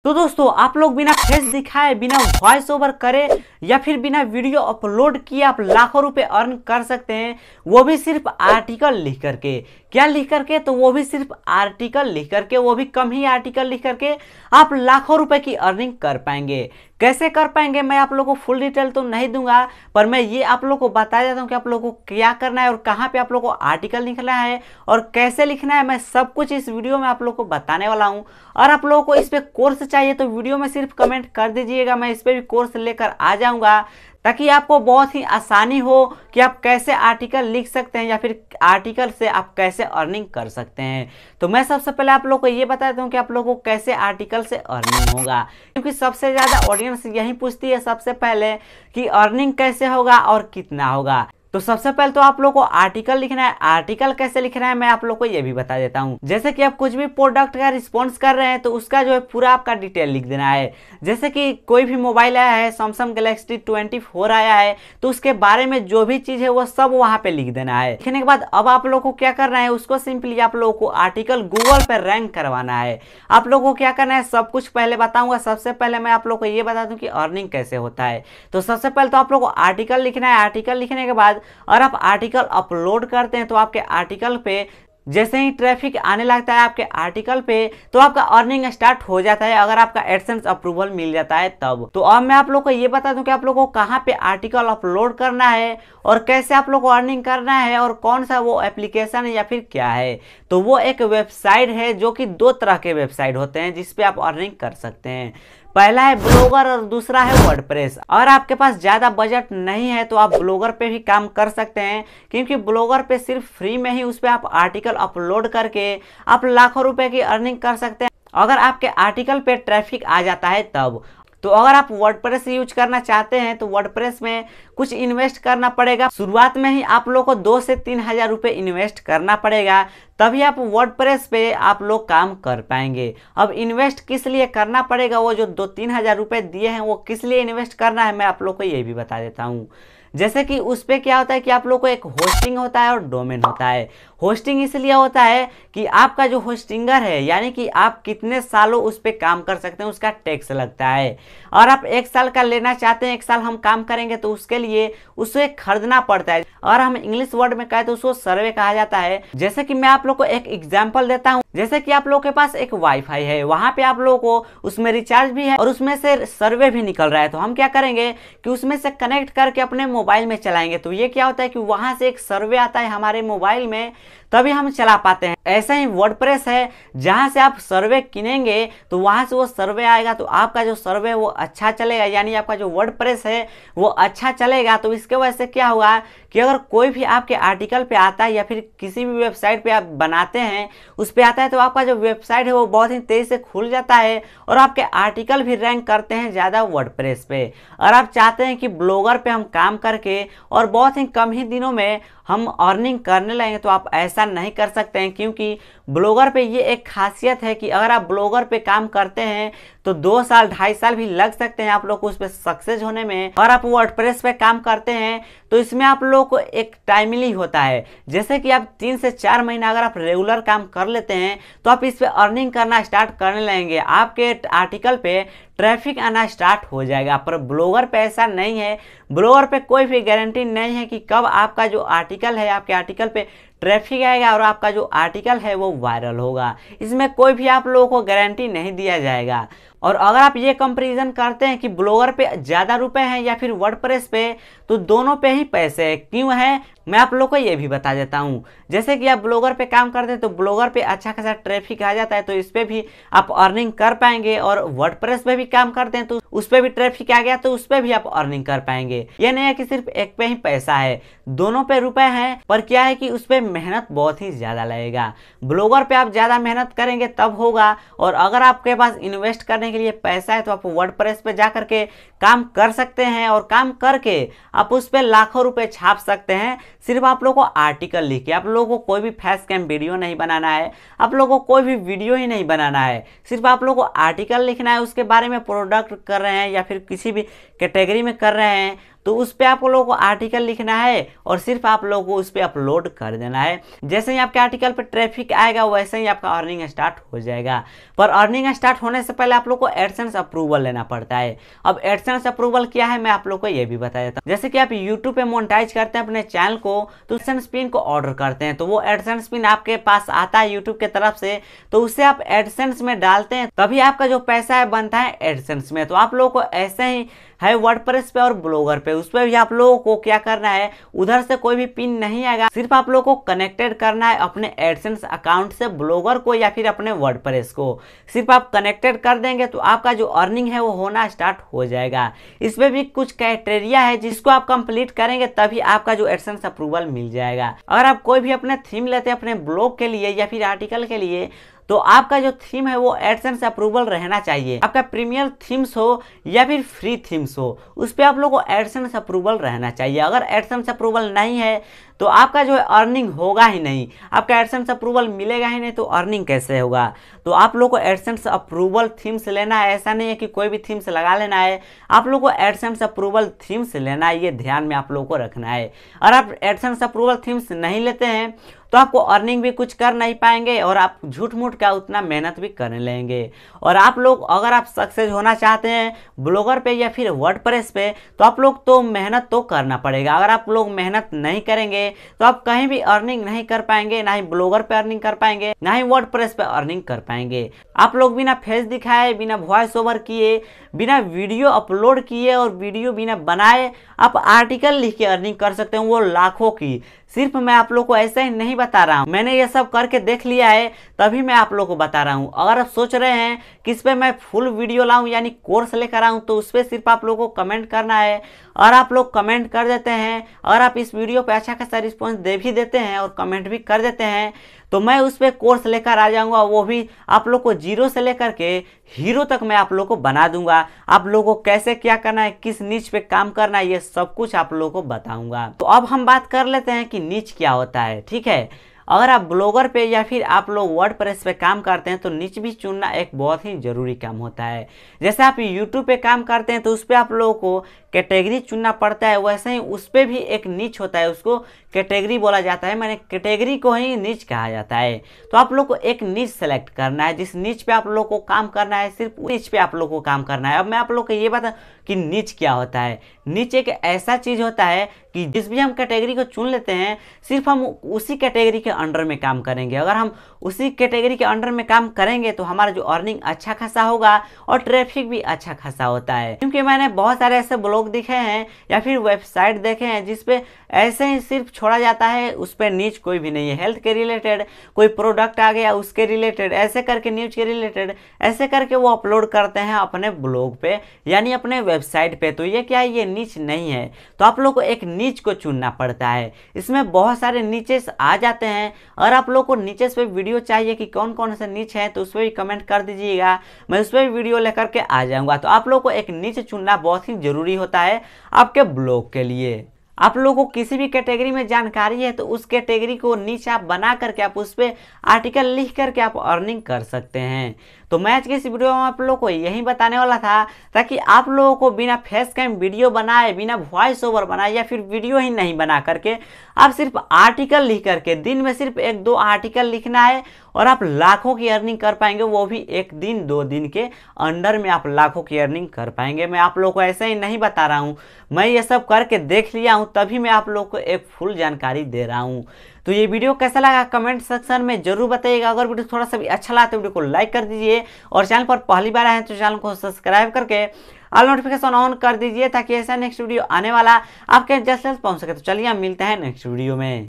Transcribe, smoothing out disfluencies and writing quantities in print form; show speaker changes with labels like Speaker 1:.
Speaker 1: तो दोस्तों आप लोग बिना फेस दिखाए, बिना वॉइस ओवर करे या फिर बिना वीडियो अपलोड किए आप लाखों रुपए अर्न कर सकते हैं, वो भी सिर्फ आर्टिकल लिख करके। क्या लिख करके? तो वो भी सिर्फ आर्टिकल लिख करके, वो भी कम ही आर्टिकल लिख करके आप लाखों रुपए की अर्निंग कर पाएंगे। कैसे कर पाएंगे मैं आप लोगों को फुल डिटेल तो नहीं दूंगा, पर मैं ये आप लोगों को बता देता हूँ कि आप लोगों को क्या करना है और कहाँ पे आप लोगों को आर्टिकल लिखना है और कैसे लिखना है। मैं सब कुछ इस वीडियो में आप लोगों को बताने वाला हूँ। और आप लोगों को इस पे कोर्स चाहिए तो वीडियो में सिर्फ कमेंट कर दीजिएगा, मैं इस पे भी कोर्स लेकर आ जाऊंगा, ताकि आपको बहुत ही आसानी हो कि आप कैसे आर्टिकल लिख सकते हैं या फिर आर्टिकल से आप कैसे अर्निंग कर सकते हैं। तो मैं सबसे पहले आप लोगों को ये बता देता हूँ कि आप लोगों को कैसे आर्टिकल से अर्निंग होगा, क्योंकि सबसे ज़्यादा ऑडियंस यही पूछती है सबसे पहले कि अर्निंग कैसे होगा और कितना होगा। तो सबसे पहले तो आप लोग को आर्टिकल लिखना है। आर्टिकल कैसे लिखना है मैं आप लोग को ये भी बता देता हूँ। जैसे कि आप कुछ भी प्रोडक्ट का रिस्पॉन्स कर रहे हैं तो उसका जो है पूरा आपका डिटेल लिख देना है। जैसे कि कोई भी मोबाइल आया है, सैमसंग गैलेक्सी 24 आया है, तो उसके बारे में जो भी चीज़ है वो सब वहाँ पे लिख देना है। लिखने के बाद अब आप लोग को क्या करना है, उसको सिंपली आप लोगों को आर्टिकल गूगल पर रैंक करवाना है। आप लोगों को क्या करना है सब कुछ पहले बताऊंगा। सबसे पहले मैं आप लोग को ये बता दूं कि अर्निंग कैसे होता है। तो सबसे पहले तो आप लोग को आर्टिकल लिखना है। आर्टिकल लिखने के बाद और आप आर्टिकल अपलोड करते हैं तो आपके आर्टिकल पे जैसे ही ट्रैफिक आने लगता है आपके आर्टिकल पे, तो आपका अर्निंग स्टार्ट हो जाता है, अगर आपका एडसेंस अप्रूवल मिल जाता है तब। तो अब मैं आप लोग को ये बता दूं कि आप लोगों को कहाँ पे आर्टिकल अपलोड करना है और कैसे आप लोग को अर्निंग करना है और कौन सा वो एप्लीकेशन है या फिर क्या है। तो वो एक वेबसाइट है जो कि दो तरह के वेबसाइट होते हैं जिसपे आप अर्निंग कर सकते हैं। पहला है ब्लॉगर और दूसरा है वर्डप्रेस। और आपके पास ज़्यादा बजट नहीं है तो आप ब्लॉगर पे भी काम कर सकते हैं, क्योंकि ब्लॉगर पे सिर्फ फ्री में ही उस पर आप आर्टिकल अपलोड करके आप लाखों रुपए की अर्निंग कर सकते हैं, अगर आपके आर्टिकल पे ट्रैफिक आ जाता है तब। तो अगर आप वर्डप्रेस यूज करना चाहते हैं तो वर्डप्रेस में कुछ इन्वेस्ट करना पड़ेगा। शुरुआत में ही आप लोग को 2 से 3 हज़ार रुपये इन्वेस्ट करना पड़ेगा, तभी आप वर्डप्रेस पे आप लोग काम कर पाएंगे। अब इन्वेस्ट किस लिए करना पड़ेगा, वो जो 2-3 हज़ार रुपये दिए हैं वो किस लिए इन्वेस्ट करना है मैं आप लोग को ये भी बता देता हूँ। जैसे कि उस पर क्या होता है कि आप लोग को एक होस्टिंग होता है और डोमेन होता है। होस्टिंग इसलिए होता है कि आपका जो होस्टिंगर है, यानी कि आप कितने सालों उस पर काम कर सकते हैं, उसका टैक्स लगता है। और आप 1 साल का लेना चाहते हैं, 1 साल हम काम करेंगे तो उसके लिए उसे खरीदना पड़ता है, और हम इंग्लिश वर्ड में कहें तो उसको सर्वे कहा जाता है। जैसे कि मैं आप लोग को एक एग्जाम्पल देता हूँ। जैसे कि आप लोग के पास एक वाईफाई है, वहां पे आप लोगों को उसमें रिचार्ज भी है और उसमें से सर्वे भी निकल रहा है, तो हम क्या करेंगे कि उसमें से कनेक्ट करके अपने मोबाइल में चलाएंगे। तो ये क्या होता है कि वहां से एक सर्वे आता है हमारे मोबाइल में, तभी हम चला पाते हैं। ऐसा ही वर्डप्रेस है, जहां से आप सर्वे किनेंगे तो वहां से वो सर्वे आएगा, तो आपका जो सर्वे वो अच्छा चलेगा, यानी आपका जो वर्डप्रेस है वो अच्छा चलेगा। तो इसके वजह से क्या होगा कि अगर कोई भी आपके आर्टिकल पे आता है या फिर किसी भी वेबसाइट पे आप बनाते हैं उस पे आता है, तो आपका जो वेबसाइट है वो बहुत ही तेजी से खुल जाता है और आपके आर्टिकल भी रैंक करते हैं ज़्यादा वर्डप्रेस पे। और आप चाहते हैं कि ब्लॉगर पे हम काम करके और बहुत ही कम ही दिनों में हम अर्निंग करने लगेंगे, तो आप ऐसा नहीं कर सकते हैं, क्योंकि ब्लॉगर पे ये एक खासियत है कि अगर आप ब्लॉगर पे काम करते हैं तो 2 साल 2.5 साल भी लग सकते हैं आप लोग को उस पर सक्सेस होने में। और आप वर्डप्रेस पे काम करते हैं तो इसमें आप लोग को एक टाइमली होता है। जैसे कि आप 3 से 4 महीना अगर आप रेगुलर काम कर लेते हैं तो आप इस पे अर्निंग करना स्टार्ट करने लगेंगे, आपके आर्टिकल पे ट्रैफिक आना स्टार्ट हो जाएगा। पर ब्लॉगर पे ऐसा नहीं है। ब्लॉगर पे कोई भी गारंटी नहीं है कि कब आपका जो आर्टिकल है, आपके आर्टिकल पे ट्रैफिक आएगा और आपका जो आर्टिकल है वो वायरल होगा। इसमें कोई भी आप लोगों को गारंटी नहीं दिया जाएगा। और अगर आप ये कंपैरिजन करते हैं कि ब्लॉगर पे ज़्यादा रुपए हैं या फिर वर्डप्रेस पे, तो दोनों पे ही पैसे हैं। क्यों है मैं आप लोग को ये भी बता देता हूँ। जैसे कि आप ब्लॉगर पे काम करते हैं तो ब्लॉगर पे अच्छा खासा ट्रैफिक आ जाता है, तो इस पे भी आप अर्निंग कर पाएंगे। और वर्डप्रेस पे भी काम करते हैं तो उस पे भी ट्रैफिक आ गया तो उस पे भी आप अर्निंग कर पाएंगे। ये नहीं है कि सिर्फ एक पे ही पैसा है, दोनों पे रुपए हैं, पर क्या है कि उस पे मेहनत बहुत ही ज़्यादा लगेगा। ब्लॉगर पे आप ज़्यादा मेहनत करेंगे तब होगा, और अगर आपके पास इन्वेस्ट करने के लिए पैसा है तो आप वर्डप्रेस पे जा करके काम कर सकते हैं और काम करके आप उस पर लाखों रुपए छाप सकते हैं। सिर्फ आप लोगों को आर्टिकल लिख के, आप लोगों को कोई भी फेस कैम वीडियो नहीं बनाना है, आप लोगों को कोई भी वीडियो ही नहीं बनाना है, सिर्फ आप लोगों को आर्टिकल लिखना है। उसके बारे में प्रोडक्ट कर रहे हैं या फिर किसी भी कैटेगरी में कर रहे हैं तो उस पर आप लोगों को आर्टिकल लिखना है और सिर्फ आप लोगों को उस पर अपलोड कर देना है। जैसे ही आपके आर्टिकल पर ट्रैफिक आएगा वैसे ही आपका अर्निंग स्टार्ट हो जाएगा। पर अर्निंग स्टार्ट होने से पहले आप लोग को एडसेंस अप्रूवल लेना पड़ता है। अब एडसेंस अप्रूवल क्या है मैं आप लोग को ये भी बता देता हूँ। जैसे कि आप यूट्यूब पे मोनेटाइज करते हैं अपने चैनल को, तो एडसेंस पिन को ऑर्डर करते हैं, तो वो एडसेंस पिन आपके पास आता है यूट्यूब के तरफ से, तो उसे आप एडसेंस में डालते हैं, तभी आपका जो पैसा है बनता है एडसेंस में। तो आप लोगों को ऐसे ही है वर्डप्रेस पे और ब्लॉगर पे, उस पर भी आप लोगों को क्या करना है, उधर से कोई भी पिन नहीं आएगा, सिर्फ आप लोगों को कनेक्टेड करना है अपने एडसेंस अकाउंट से ब्लॉगर को या फिर अपने वर्डप्रेस को। सिर्फ आप कनेक्टेड कर देंगे तो आपका जो अर्निंग है वो होना स्टार्ट हो जाएगा। इसमें भी कुछ क्राइटेरिया है जिसको आप कंप्लीट करेंगे तभी आपका जो एडसेंस अप्रूवल मिल जाएगा। अगर आप कोई भी अपने थीम लेते हैं अपने ब्लॉग के लिए या फिर आर्टिकल के लिए, तो आपका जो थीम है वो एडसेंस अप्रूवल रहना चाहिए। आपका प्रीमियर थीम्स हो या फिर फ्री थीम्स हो, उस पर आप लोग को एडसेंस अप्रूवल रहना चाहिए। अगर एडसेंस अप्रूवल नहीं है तो आपका जो है अर्निंग होगा ही नहीं, आपका एडसेंस अप्रूवल मिलेगा ही नहीं, तो अर्निंग कैसे होगा। तो आप लोग को एडसेंस अप्रूवल थीम्स लेना है, ऐसा नहीं है कि कोई भी थीम्स लगा लेना है, आप लोग को एडसेंस अप्रूवल थीम्स लेना है, ये ध्यान में आप लोग को रखना है। अगर आप एडसेंस अप्रूवल थीम्स नहीं लेते हैं तो आपको अर्निंग भी कुछ कर नहीं पाएंगे और आप झूठ मूठ का उतना मेहनत भी करने लेंगे। और आप लोग अगर आप सक्सेस होना चाहते हैं ब्लॉगर पे या फिर वर्डप्रेस पे, तो आप लोग तो मेहनत तो करना पड़ेगा। अगर आप लोग मेहनत नहीं करेंगे तो आप कहीं भी अर्निंग नहीं कर पाएंगे, ना ही ब्लॉगर पे अर्निंग कर पाएंगे, ना ही वर्डप्रेस पे अर्निंग कर पाएंगे। आप लोग बिना फेस दिखाए, बिना वॉइस ओवर किए, बिना वीडियो अपलोड किए और वीडियो बिना बनाए आप आर्टिकल लिख के अर्निंग कर सकते हैं, वो लाखों की। सिर्फ मैं आप लोग को ऐसे ही नहीं बता रहा हूँ, मैंने ये सब करके देख लिया है तभी मैं आप लोग को बता रहा हूँ। अगर आप सोच रहे हैं कि इस पर मैं फुल वीडियो लाऊं यानी कोर्स लेकर आऊँ, तो उस पर सिर्फ आप लोगों को कमेंट करना है और आप लोग कमेंट कर देते हैं और आप इस वीडियो पे अच्छा खासा रिस्पॉन्स दे भी देते हैं और कमेंट भी कर देते हैं, तो मैं उस पर कोर्स लेकर आ जाऊंगा। वो भी आप लोग को जीरो से लेकर के हीरो तक मैं आप लोग को बना दूंगा। आप लोगों को कैसे क्या करना है, किस नीच पे काम करना है, ये सब कुछ आप लोगों को बताऊंगा। तो अब हम बात कर लेते हैं कि नीच क्या होता है। ठीक है, अगर आप ब्लॉगर पे या फिर आप लोग वर्डप्रेस पे काम करते हैं तो नीच भी चुनना एक बहुत ही जरूरी काम होता है। जैसे आप यूट्यूब पे काम करते हैं तो उस पर आप लोगों को कैटेगरी चुनना पड़ता है, वैसे ही उस पर भी एक नीच होता है, उसको कैटेगरी बोला जाता है, मैंने कैटेगरी को ही नीच कहा जाता है। तो आप लोग को एक नीच सेलेक्ट करना है, जिस नीच पे आप लोग को काम करना है, सिर्फ नीच पे आप लोग को काम करना है। अब मैं आप लोग को ये बता कि नीच क्या होता है। नीच एक ऐसा चीज होता है कि जिस भी हम कैटेगरी को चुन लेते हैं सिर्फ हम उसी कैटेगरी के अंडर में काम करेंगे। अगर हम उसी कैटेगरी के अंडर में काम करेंगे तो हमारा जो अर्निंग अच्छा खासा होगा और ट्रैफिक भी अच्छा खासा होता है। क्योंकि मैंने बहुत सारे ऐसे ब्लॉग दिखे हैं या फिर वेबसाइट देखे हैं जिसपे ऐसे ही सिर्फ छोड़ा जाता है, उस पर न्यूज कोई भी नहीं है। हेल्थ के रिलेटेड कोई प्रोडक्ट आ गया उसके रिलेटेड ऐसे करके, न्यूज के रिलेटेड ऐसे करके वो अपलोड करते हैं अपने ब्लॉग पे यानी अपने वेबसाइट पे। तो ये क्या है, ये नीच नहीं है। तो आप लोग को एक नीच को चुनना पड़ता है। इसमें बहुत सारे नीचेस आ जाते हैं। अगर आप लोग को नीचेस पे वीडियो चाहिए कि कौन कौन से नीच है तो उस पर भी कमेंट कर दीजिएगा, मैं उस पर भी वीडियो लेकर के आ जाऊंगा। तो आप लोग को एक नीच चुनना बहुत ही जरूरी होता है आपके ब्लॉग के लिए। आप लोगों को किसी भी कैटेगरी में जानकारी है तो उस कैटेगरी को नीचे आप बना करके आप उस पर आर्टिकल लिख करके आप अर्निंग कर सकते हैं। तो मैं आज की इस वीडियो में आप लोगों को यही बताने वाला था, ताकि आप लोगों को बिना फेस कैम वीडियो बनाए, बिना वॉइस ओवर बनाए या फिर वीडियो ही नहीं बना करके आप सिर्फ आर्टिकल लिख करके, दिन में सिर्फ 1-2 आर्टिकल लिखना है और आप लाखों की अर्निंग कर पाएंगे। वो भी 1 दिन 2 दिन के अंडर में आप लाखों की अर्निंग कर पाएंगे। मैं आप लोगों को ऐसे ही नहीं बता रहा हूँ, मैं ये सब करके देख लिया हूँ तभी मैं आप लोगों को एक फुल जानकारी दे रहा हूँ। तो ये वीडियो कैसा लगा कमेंट सेक्शन में जरूर बताइएगा। अगर वीडियो थोड़ा सा भी अच्छा लगा तो वीडियो को लाइक कर दीजिए और चैनल पर पहली बार आए हैं तो चैनल को सब्सक्राइब करके ऑल नोटिफिकेशन ऑन कर दीजिए, ताकि ऐसा नेक्स्ट वीडियो आने वाला आपके जल्द से जल्द पहुंच सके। तो चलिए हम मिलते हैं नेक्स्ट वीडियो में।